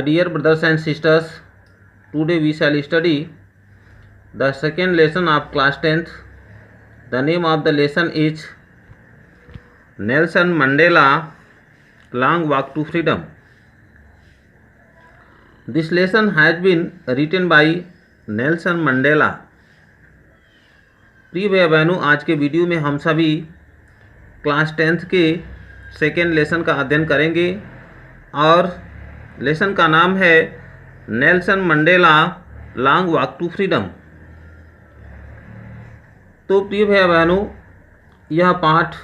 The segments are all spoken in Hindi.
My dear brothers and sisters, today we shall study the second lesson of class 10th. The name of the lesson is Nelson Mandela Long Walk to Freedom. This lesson has been written by Nelson Mandela. प्रिय भैया बहनों, आज के वीडियो में हम सभी क्लास 10th के सेकेंड लेसन का अध्ययन करेंगे और लेसन का नाम है Nelson Mandela long walk to freedom. तो प्रिय भैया बहनों, यह पाठ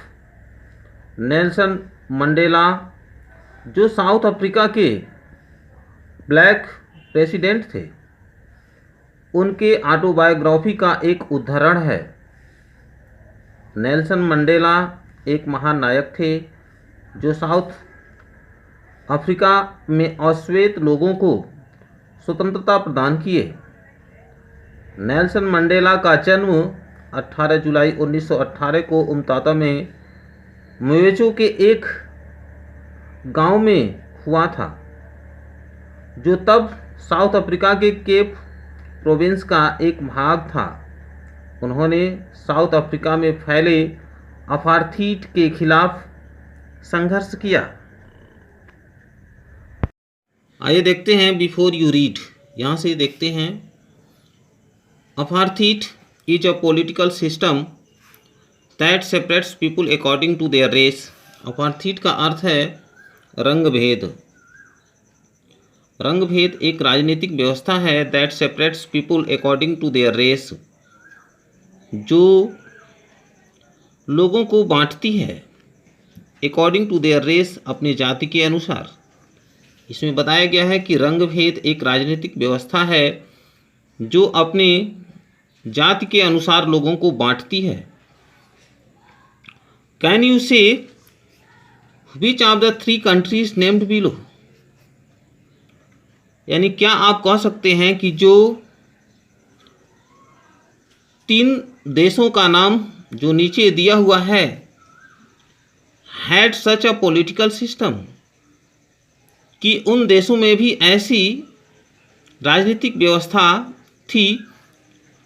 नेल्सन मंडेला जो साउथ अफ्रीका के ब्लैक प्रेसिडेंट थे, उनके ऑटोबायोग्राफी का एक उदाहरण है। नेल्सन मंडेला एक महान नायक थे जो साउथ अफ्रीका में अश्वेत लोगों को स्वतंत्रता प्रदान किए। नेल्सन मंडेला का जन्म 18 जुलाई 1918 को उमताता में मुवेचो के एक गांव में हुआ था, जो तब साउथ अफ्रीका के केप प्रोविंस का एक भाग था। उन्होंने साउथ अफ्रीका में फैले अपार्थाइड के खिलाफ संघर्ष किया। आइए देखते हैं बिफोर यू रीड। यहाँ से देखते हैं, apartheid is a political system that separates people according to their race. Apartheid का अर्थ है रंग भेद। रंग भेद एक राजनीतिक व्यवस्था है that separates people according to their race, जो लोगों को बांटती है अकॉर्डिंग टू देयर रेस, अपनी जाति के अनुसार। इसमें बताया गया है कि रंग भेद एक राजनीतिक व्यवस्था है जो अपने जाति के अनुसार लोगों को बांटती है। कैन यू से which of the 3 countries named below? यानी क्या आप कह सकते हैं कि जो 3 देशों का नाम जो नीचे दिया हुआ है, had such a political system, कि उन देशों में भी ऐसी राजनीतिक व्यवस्था थी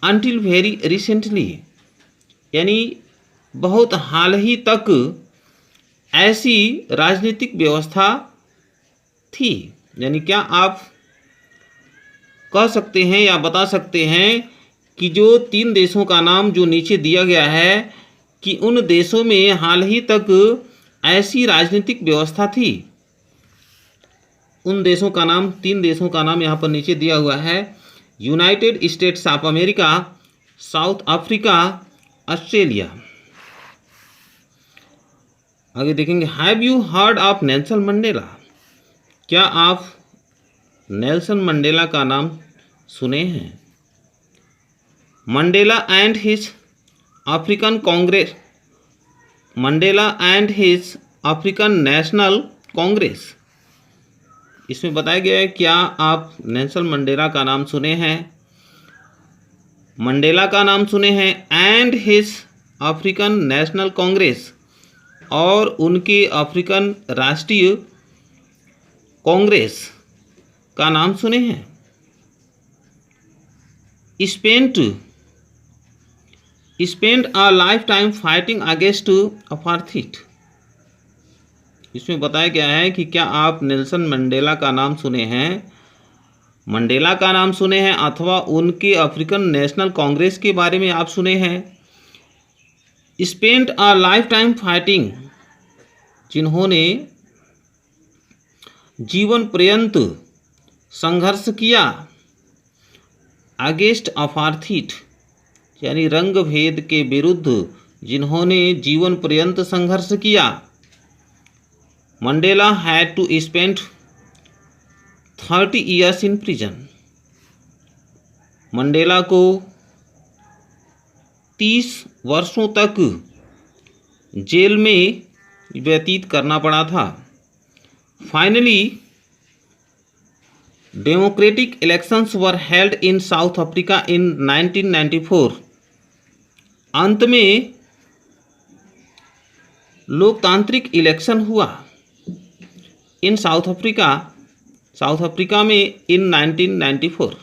अनटिल वेरी रिसेंटली, यानी बहुत हाल ही तक ऐसी राजनीतिक व्यवस्था थी। यानी क्या आप कह सकते हैं या बता सकते हैं कि जो 3 देशों का नाम जो नीचे दिया गया है, कि उन देशों में हाल ही तक ऐसी राजनीतिक व्यवस्था थी। उन देशों का नाम, 3 देशों का नाम यहाँ पर नीचे दिया हुआ है। United states of America, south Africa, Australia. आगे देखेंगे, have you heard of Nelson Mandela? क्या आप नेल्सन मंडेला का नाम सुने हैं? Mandela and his African Congress, Mandela and his African national Congress. इसमें बताया गया है, क्या आप नेल्सन मंडेला का नाम सुने हैं? मंडेला का नाम सुने हैं and his African national Congress, और उनके अफ्रीकन राष्ट्रीय कांग्रेस का नाम सुने हैं। Spent a life time fighting against apartheid. इसमें बताया गया है कि क्या आप नेल्सन मंडेला का नाम सुने हैं, मंडेला का नाम सुने हैं, अथवा उनके अफ्रीकन नेशनल कांग्रेस के बारे में आप सुने हैं। Spent a life time fighting, जिन्होंने जीवन पर्यंत संघर्ष किया अगेंस्ट अपार्थाइड, यानी रंग भेद के विरुद्ध जिन्होंने जीवन पर्यंत संघर्ष किया। Mandela had to spend 30 years in prison. Mandela को 30 वर्षों तक जेल में व्यतीत करना पड़ा था। Finally democratic elections were held in south Africa in 1994। अंत में लोकतांत्रिक इलेक्शन हुआ इन साउथ अफ्रीका साउथ अफ्रीका में इन 1994।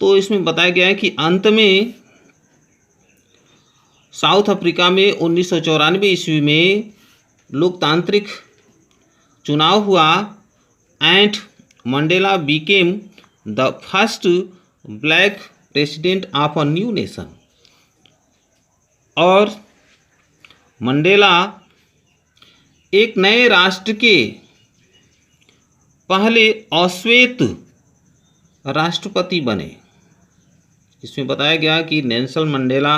तो इसमें बताया गया है कि अंत में साउथ अफ्रीका में 1994 ईस्वी में लोकतांत्रिक चुनाव हुआ and Mandela became the first black president of a new nation. और मंडेला एक नए राष्ट्र के पहले अश्वेत राष्ट्रपति बने। इसमें बताया गया कि नेल्सन मंडेला,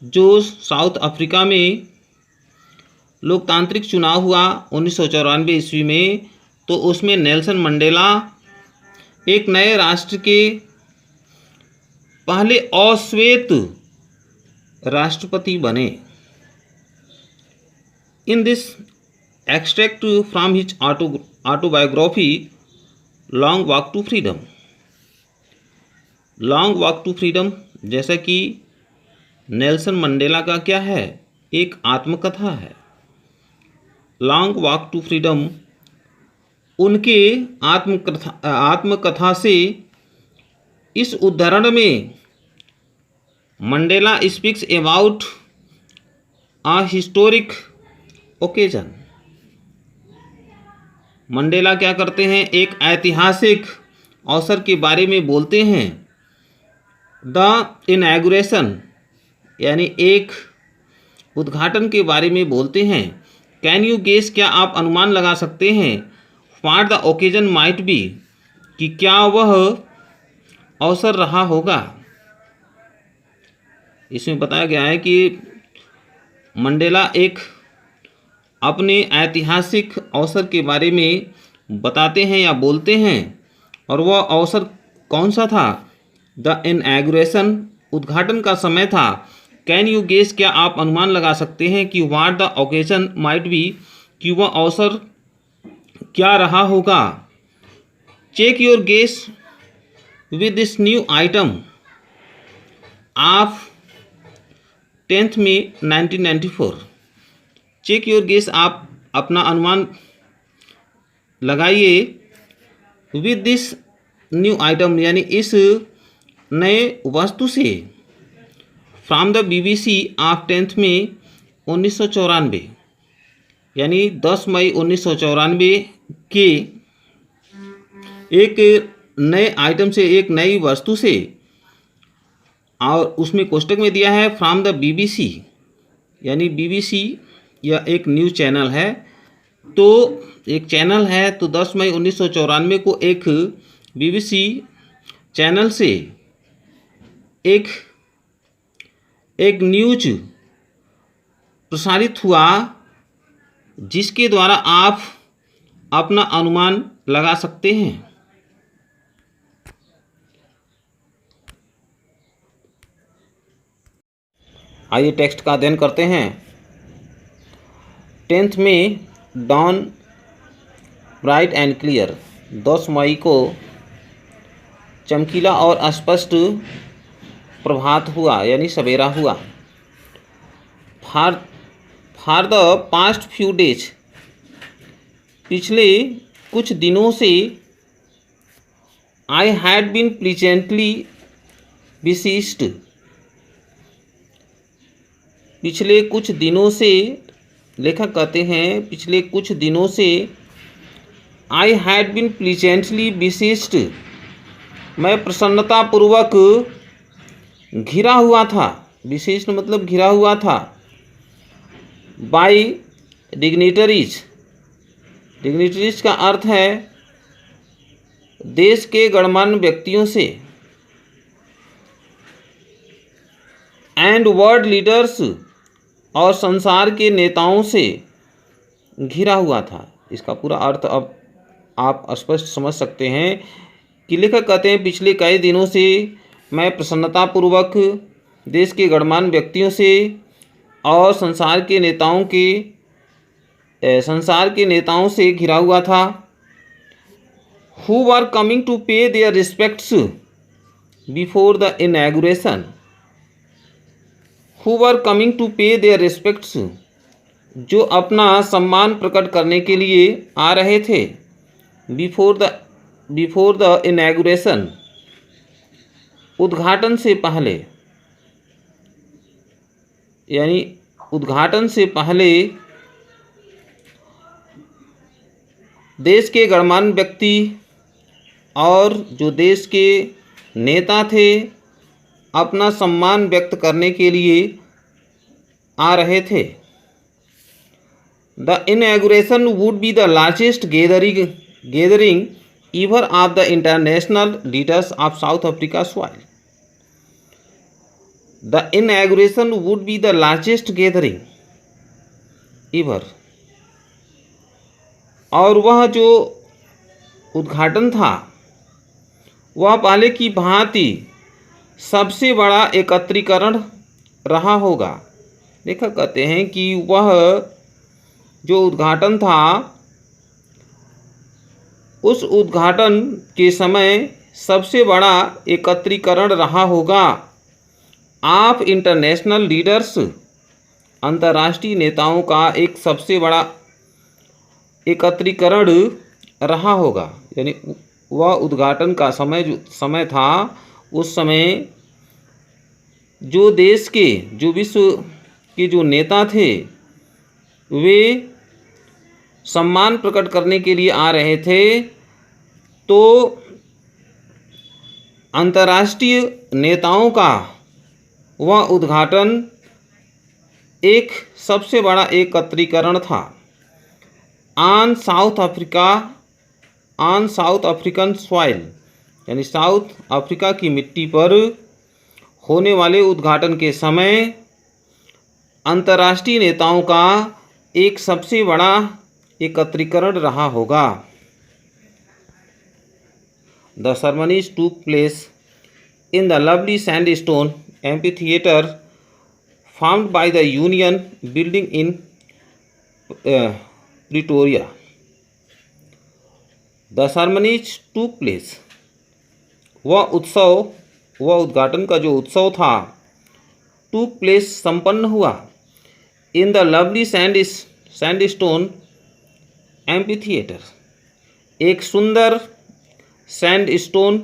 जो साउथ अफ्रीका में लोकतांत्रिक चुनाव हुआ 1994 ईस्वी में, तो उसमें नेल्सन मंडेला एक नए राष्ट्र के पहले अश्वेत राष्ट्रपति बने। In this extract from his autobiography long walk to freedom. Long walk to freedom जैसा कि नेल्सन मंडेला का क्या है, एक आत्मकथा है। लॉन्ग वॉक टू फ्रीडम उनके आत्मकथा से इस उद्धरण में Mandela speaks about a historic occasion. Mandela क्या करते हैं, एक ऐतिहासिक अवसर के बारे में बोलते हैं। द इनॉग्रेशन यानी एक उद्घाटन के बारे में बोलते हैं। कैन यू गेस क्या आप अनुमान लगा सकते हैं, what the occasion might be कि क्या वह अवसर रहा होगा। इसमें बताया गया है कि मंडेला एक अपने ऐतिहासिक अवसर के बारे में बताते हैं या बोलते हैं, और वह अवसर कौन सा था, द इनॉग्रेशन उद्घाटन का समय था। कैन यू गेस क्या आप अनुमान लगा सकते हैं कि what the occasion might be कि वह अवसर क्या रहा होगा। Check your guess with this new item of 10th May 1994। Check your guess आप अपना अनुमान लगाइए विद दिस न्यू आइटम यानी इस नए वस्तु से। From the BBC of 10th May 1994 यानी 10 मई 1994 के एक नए आइटम से, एक नई वस्तु से। और उसमें कोष्टक में दिया है फ्रॉम द BBC यानी BBC यह एक न्यूज़ चैनल है, तो एक चैनल है, तो 10 मई 1994 को एक BBC चैनल से एक न्यूज प्रसारित हुआ, जिसके द्वारा आप अपना अनुमान लगा सकते हैं। आइए टेक्स्ट का अध्ययन करते हैं। 10th में डॉन ब्राइट एंड क्लियर, 10 मई को चमकीला और स्पष्ट प्रभात हुआ यानी सवेरा हुआ। For the past few days पिछले कुछ दिनों से आई हैड बीन प्लीजेंटली बिसीस्ड। पिछले कुछ दिनों से, लेखक कहते हैं पिछले कुछ दिनों से आई हैड बीन प्लीजेंटली बिसीस्ड, मैं प्रसन्नतापूर्वक घिरा हुआ था। विशिष्ट मतलब घिरा हुआ था। बाई डिग्निटरीज, डिग्निटरीज का अर्थ है देश के गणमान्य व्यक्तियों से। एंड वर्ल्ड लीडर्स और संसार के नेताओं से घिरा हुआ था। इसका पूरा अर्थ अब आप स्पष्ट समझ सकते हैं कि लेखक कहते हैं पिछले कई दिनों से मैं प्रसन्नतापूर्वक देश के गणमान्य व्यक्तियों से और संसार के नेताओं से घिरा हुआ था। Who were coming to pay their respects before the inauguration. Who were coming to pay their respects जो अपना सम्मान प्रकट करने के लिए आ रहे थे बिफोर द इनॉग्रेशन, उद्घाटन से पहले, यानी उद्घाटन से पहले देश के गणमान्य व्यक्ति और जो देश के नेता थे अपना सम्मान व्यक्त करने के लिए आ रहे थे। The inauguration would be the largest gathering ever of the international leaders of South Africa soil. The inauguration would be the largest gathering ever. और वह जो उद्घाटन था वह पहले की भांति सबसे बड़ा एकत्रीकरण रहा होगा। देखा कहते हैं कि वह जो उद्घाटन था उस उद्घाटन के समय सबसे बड़ा एकत्रीकरण रहा होगा आप इंटरनेशनल लीडर्स, अंतर्राष्ट्रीय नेताओं का एक सबसे बड़ा एकत्रीकरण रहा होगा। यानी वह उद्घाटन का समय था उस समय जो देश के, जो विश्व के जो नेता थे वे सम्मान प्रकट करने के लिए आ रहे थे, तो अंतर्राष्ट्रीय नेताओं का वह उद्घाटन एक सबसे बड़ा एकत्रीकरण था। ऑन साउथ अफ्रीकन सॉइल, यानी साउथ अफ्रीका की मिट्टी पर होने वाले उद्घाटन के समय अंतर्राष्ट्रीय नेताओं का एक सबसे बड़ा एकत्रीकरण रहा होगा। The ceremonies took place in the lovely sandstone amphitheater formed by the Union building in Pretoria. The ceremonies took place, वह उद्घाटन का जो उत्सव था took place संपन्न हुआ in the lovely sandstone एम्पीथिएटर, एक सुंदर सैंडस्टोन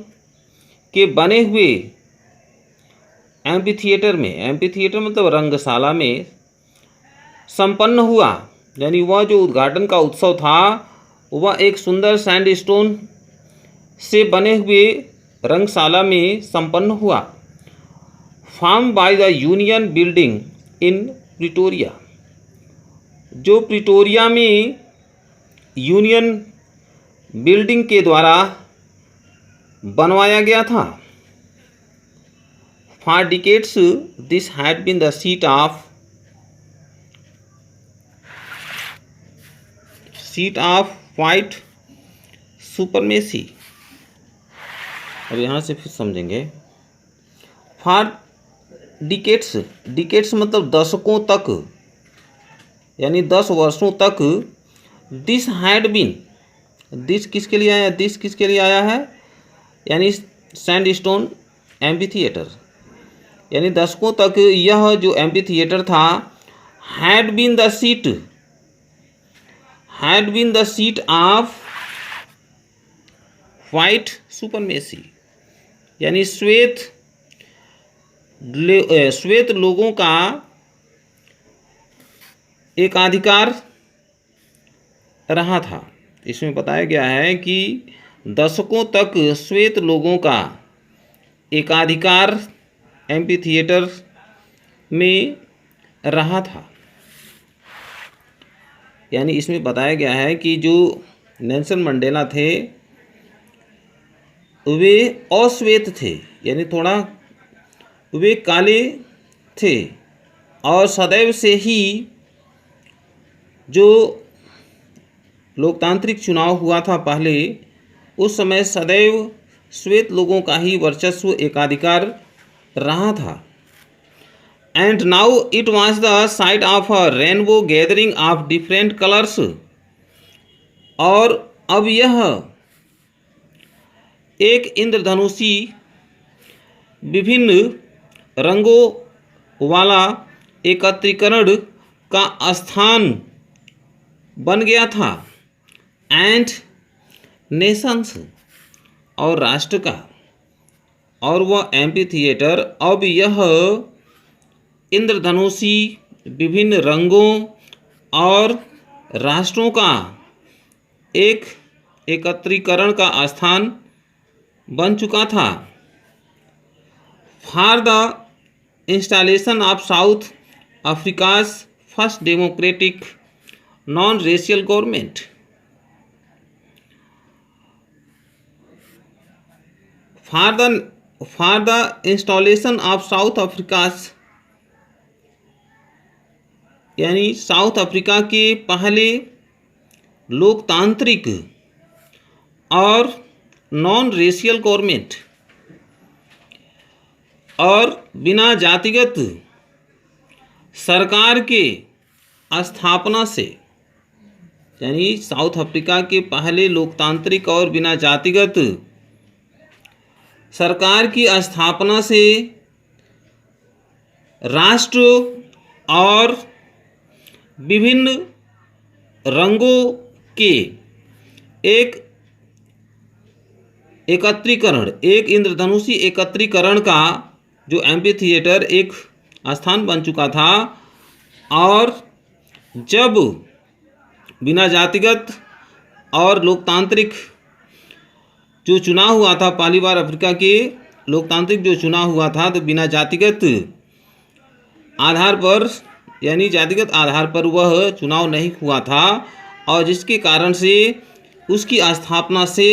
के बने हुए एम्पीथिएटर में, एम्पीथिएटर मतलब रंगशाला में संपन्न हुआ। यानी वह जो उद्घाटन का उत्सव था वह एक सुंदर सैंडस्टोन से बने हुए रंगशाला में संपन्न हुआ। Form by the Union Building in Pretoria, जो प्रिटोरिया में यूनियन बिल्डिंग के द्वारा बनवाया गया था। For decades this had been the seat of white supremacy. अब यहाँ से फिर समझेंगे। फॉर डिकेड्स मतलब दशकों तक, यानी 10 वर्षों तक। दिस हैड बीन, दिस किसके लिए आया, दिस किसके लिए आया है, यानी सैंडस्टोन एम्पीथिएटर, यानी दशकों तक यह जो एम्पीथिएटर था had been the seat of white supremacy, यानी श्वेत लोगों का एकाधिकार रहा था। इसमें बताया गया है कि दशकों तक श्वेत लोगों का एकाधिकार एम्पीथिएटर में रहा था। यानी इसमें बताया गया है कि जो नेल्सन मंडेला थे वे अश्वेत थे, यानी थोड़ा वे काले थे, और सदैव से ही जो लोकतांत्रिक चुनाव हुआ था पहले, उस समय सदैव श्वेत लोगों का ही वर्चस्व एकाधिकार रहा था। And now it was the site of a rainbow gathering of different colours, और अब यह एक इंद्रधनुषी विभिन्न रंगों वाला एकत्रीकरण का स्थान बन गया था। एंड नेशंस और राष्ट्र का, और वह एम्पी थिएटर अब यह इंद्रधनुषी विभिन्न रंगों और राष्ट्रों का एक एकत्रीकरण का स्थान बन चुका था। For the installation of south Africa's first democratic non racial government. For the installation of south Africa's, यानी साउथ अफ्रीका के पहले लोकतांत्रिक और नॉन रेशियल गवर्नमेंट और बिना जातिगत सरकार के स्थापना से, यानी साउथ अफ्रीका के पहले लोकतांत्रिक और बिना जातिगत सरकार की स्थापना से राष्ट्र और विभिन्न रंगों के एक एकत्रीकरण, एक इंद्रधनुषी एकत्रीकरण का जो एम्पी थिएटर एक स्थान बन चुका था। और जब बिना जातिगत और लोकतांत्रिक जो चुनाव हुआ था, पहली बार अफ्रीका के लोकतांत्रिक जो चुनाव हुआ था, तो बिना जातिगत आधार पर, यानी जातिगत आधार पर वह चुनाव नहीं हुआ था, और जिसके कारण से उसकी स्थापना से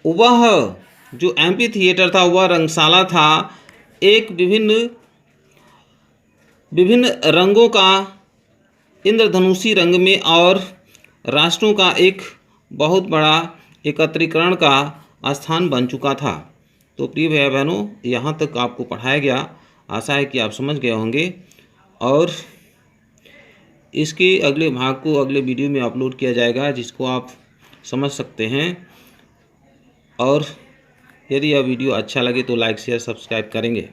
वह जो एम्पी थिएटर था वह रंगशाला था, एक विभिन्न रंगों का इंद्रधनुषी रंग में और राष्ट्रों का एक बहुत बड़ा एकत्रीकरण का स्थान बन चुका था। तो प्रिय भैया बहनों, यहाँ तक आपको पढ़ाया गया, आशा है कि आप समझ गए होंगे, और इसके अगले भाग को अगले वीडियो में अपलोड किया जाएगा, जिसको आप समझ सकते हैं। और यदि यह वीडियो अच्छा लगे तो लाइक शेयर सब्सक्राइब करेंगे।